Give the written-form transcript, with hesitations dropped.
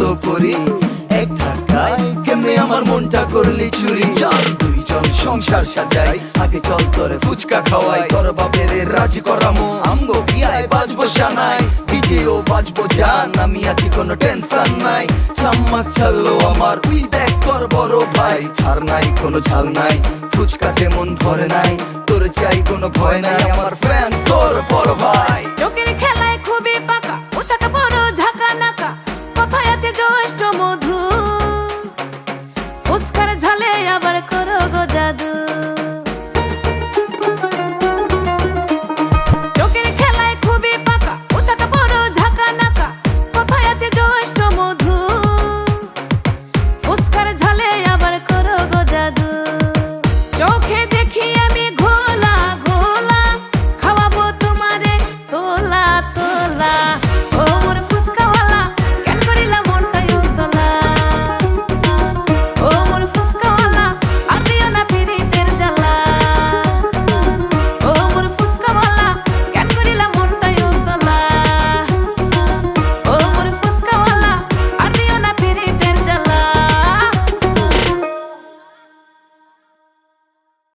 ভালো করি। এক ধাক্কায় কেমনে আমার মনটা করলি চুরি। চল দুইজন সংসার সাজাই, আগে চল তোরে ফুচকা খাওয়াই। তোর বাপের রাজি করামো, আমগো বিয়ায় বাজবো শানাই। ডিজেও বাজবো জান, আমি আছি কোনো টেনশন নাই। চাম্মাক চাললো আমার, তুই দেখ কর বড় ভাই। ছাড় নাই কোনো ঝাল নাই, ফুচকাতে মন ভরে নাই। তোর চাই কোনো ভয় নাই, আমার ফ্যান তোর বড় ভাই। লোকের খেলায় খুবই পাকা, পোশাক বড় ঝাঁকা নাকা, কথায় আছে জ্যৈষ্ঠ মধু।